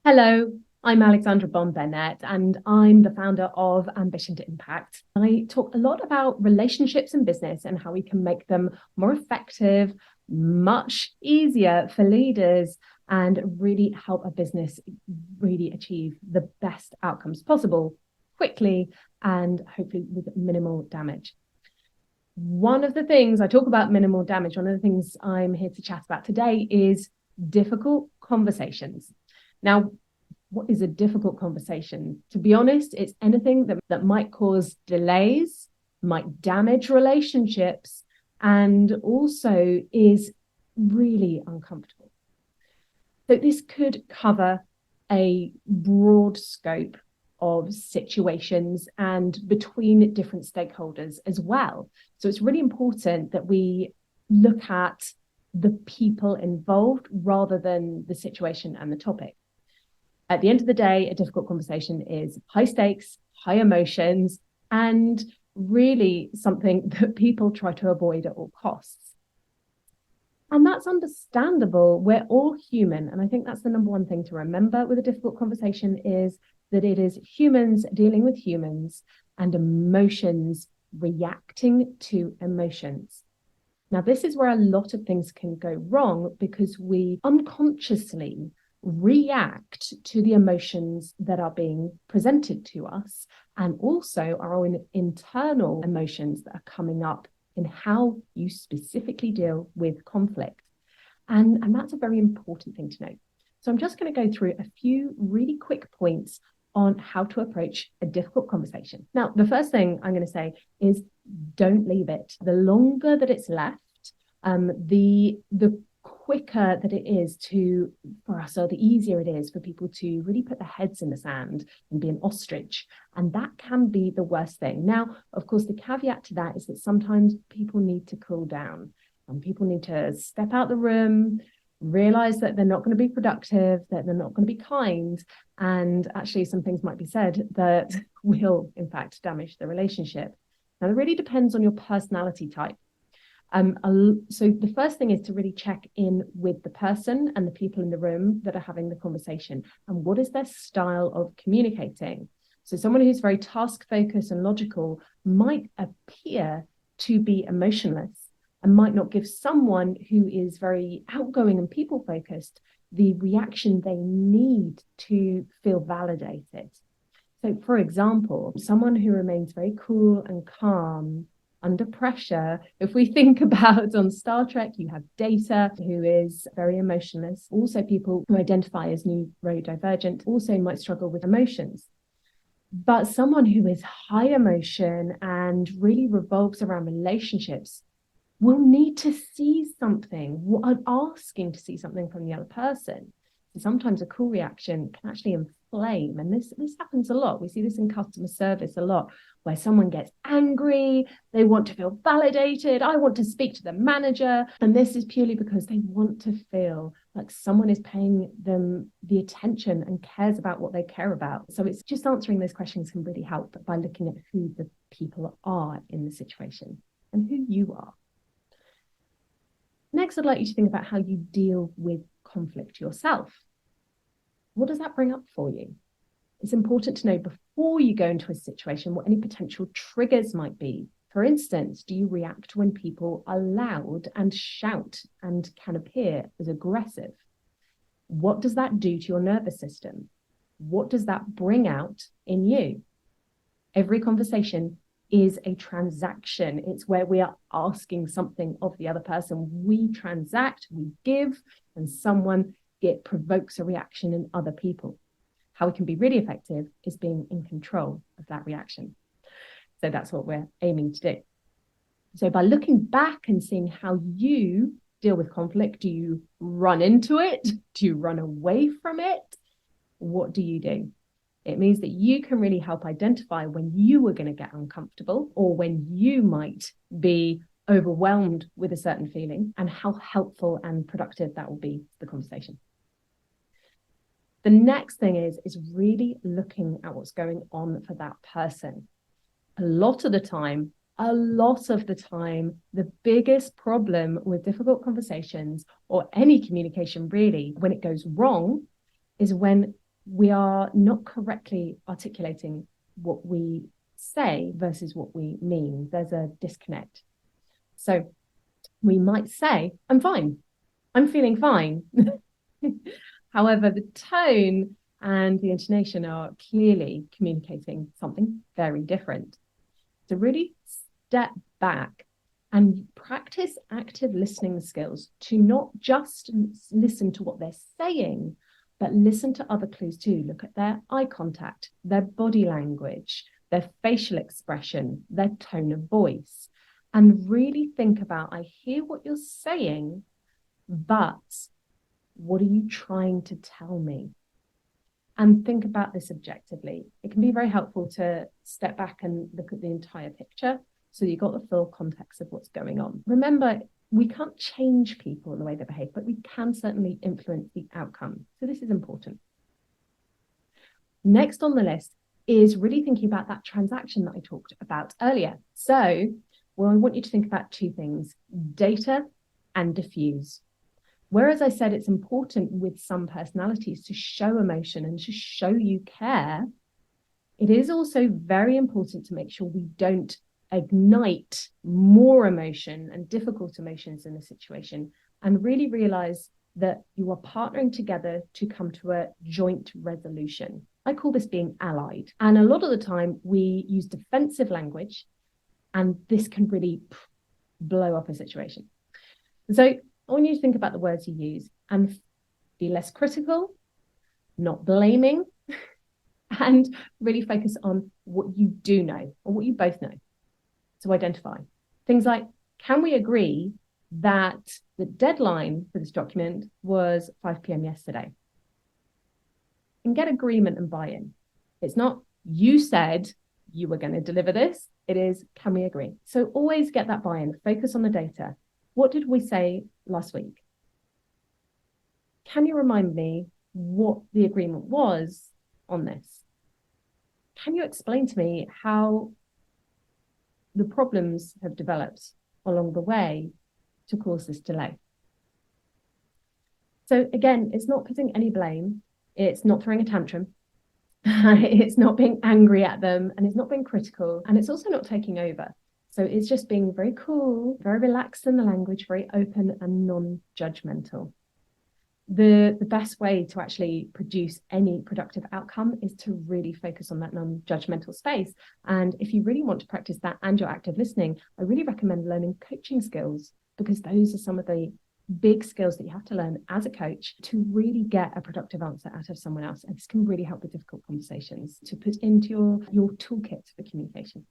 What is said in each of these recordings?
Hello, I'm Alexandra Bennett, and I'm the founder of Ambition to Impact. I talk a lot about relationships in business and how we can make them more effective, much easier for leaders, and really help a business really achieve the best outcomes possible quickly and hopefully with minimal damage. One of the things I talk about minimal damage, one of the things I'm here to chat about today is difficult conversations. Now, what is a difficult conversation? To be honest, it's anything that might cause delays, might damage relationships, and also is really uncomfortable. So this could cover a broad scope of situations and between different stakeholders as well. So it's really important that we look at the people involved rather than the situation and the topic. At the end of the day, a difficult conversation is high stakes, high emotions, and really something that people try to avoid at all costs. And that's understandable. We're all human. And I think that's the number one thing to remember with a difficult conversation is that it is humans dealing with humans and emotions reacting to emotions. Now, this is where a lot of things can go wrong because we unconsciously react to the emotions that are being presented to us and also our own internal emotions that are coming up in how you specifically deal with conflict. And that's a very important thing to know. So I'm just going to go through a few really quick points on how to approach a difficult conversation. Now, the first thing I'm going to say is don't leave it. The longer that it's left, the quicker that it is for us, or the easier it is for people to really put their heads in the sand and be an ostrich. And that can be the worst thing. Now, of course, the caveat to that is that sometimes people need to cool down and people need to step out the room, realize that they're not going to be productive, that they're not going to be kind. And actually, some things might be said that will, in fact, damage the relationship. Now, it really depends on your personality type. So the first thing is to really check in with the person and the people in the room that are having the conversation and what is their style of communicating. So someone who's very task focused and logical might appear to be emotionless and might not give someone who is very outgoing and people focused the reaction they need to feel validated. So for example, someone who remains very cool and calm under pressure. If we think about on Star Trek, you have Data, who is very emotionless. Also, people who identify as neurodivergent also might struggle with emotions. But someone who is high emotion and really revolves around relationships will need to see something, asking to see something from the other person. Sometimes a cool reaction can actually inflame. And this happens a lot. We see this in customer service a lot, where someone gets angry, they want to feel validated. I want to speak to the manager. And this is purely because they want to feel like someone is paying them the attention and cares about what they care about. So it's just answering those questions can really help by looking at who the people are in the situation and who you are. Next, I'd like you to think about how you deal with conflict yourself. What does that bring up for you? It's important to know before you go into a situation what any potential triggers might be. For instance, do you react when people are loud and shout and can appear as aggressive? What does that do to your nervous system? What does that bring out in you? Every conversation is a transaction. It's where we are asking something of the other person. We transact, we give, and it provokes a reaction in other people. How we can be really effective is being in control of that reaction. So that's what we're aiming to do. So by looking back and seeing how you deal with conflict, do you run into it? Do you run away from it? What do you do? It means that you can really help identify when you are going to get uncomfortable or when you might be overwhelmed with a certain feeling and how helpful and productive that will be to the conversation. The next thing is really looking at what's going on for that person. A lot of the time, the biggest problem with difficult conversations or any communication really, when it goes wrong, is when we are not correctly articulating what we say versus what we mean. There's a disconnect. So we might say, I'm fine. I'm feeling fine. However, the tone and the intonation are clearly communicating something very different. So really step back and practice active listening skills to not just listen to what they're saying, but listen to other clues too. Look at their eye contact, their body language, their facial expression, their tone of voice, and really think about, I hear what you're saying, but what are you trying to tell me? And think about this objectively. It can be very helpful to step back and look at the entire picture so you've got the full context of what's going on. Remember, we can't change people in the way they behave, but we can certainly influence the outcome. So this is important. Next on the list is really thinking about that transaction that I talked about earlier. So, well, I want you to think about two things: data and diffuse. Whereas I said it's important with some personalities to show emotion and to show you care, it is also very important to make sure we don't ignite more emotion and difficult emotions in a situation, and really realize that you are partnering together to come to a joint resolution. I call this being allied. And a lot of the time we use defensive language, and this can really blow up a situation. So I want you to think about the words you use and be less critical, not blaming, and really focus on what you do know or what you both know. So identify things like, can we agree that the deadline for this document was 5 p.m. yesterday? And get agreement and buy-in. It's not, you said you were going to deliver this. It is, can we agree? So always get that buy-in, focus on the data. What did we say last week? Can you remind me what the agreement was on this? Can you explain to me how the problems have developed along the way to cause this delay? So again, it's not putting any blame. It's not throwing a tantrum. It's not being angry at them, and it's not being critical, and it's also not taking over. So it's just being very cool, very relaxed in the language, very open and non-judgmental. The best way to actually produce any productive outcome is to really focus on that non-judgmental space. And if you really want to practice that and your active listening, I really recommend learning coaching skills, because those are some of the big skills that you have to learn as a coach to really get a productive answer out of someone else. And this can really help with difficult conversations to put into your toolkit for communication.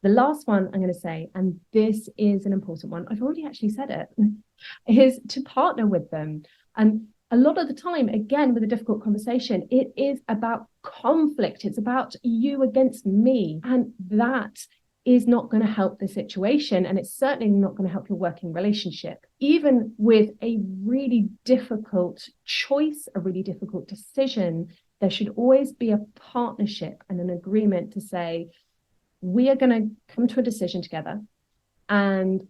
The last one I'm going to say, and this is an important one, I've already actually said it, is to partner with them. And a lot of the time, again, with a difficult conversation, it is about conflict. It's about you against me. And that is not going to help the situation. And it's certainly not going to help your working relationship. Even with a really difficult choice, a really difficult decision, there should always be a partnership and an agreement to say, we are going to come to a decision together, and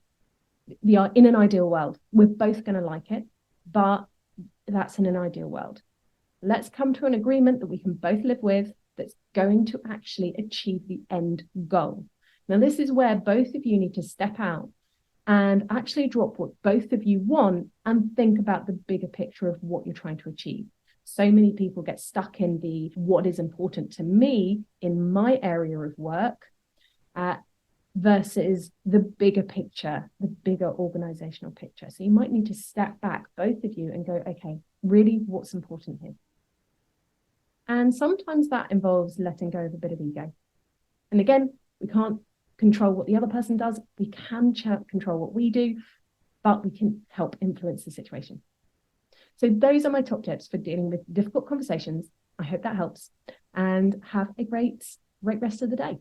in an ideal world, we're both going to like it, but that's in an ideal world. Let's come to an agreement that we can both live with, that's going to actually achieve the end goal. Now, this is where both of you need to step out and actually drop what both of you want and think about the bigger picture of what you're trying to achieve. So many people get stuck in the what is important to me in my area of work versus the bigger picture, the bigger organizational picture. So you might need to step back, both of you, and go, okay, really, what's important here? And sometimes that involves letting go of a bit of ego. And again, we can't control what the other person does. We can control what we do, but we can help influence the situation. So those are my top tips for dealing with difficult conversations. I hope that helps, and have a great rest of the day.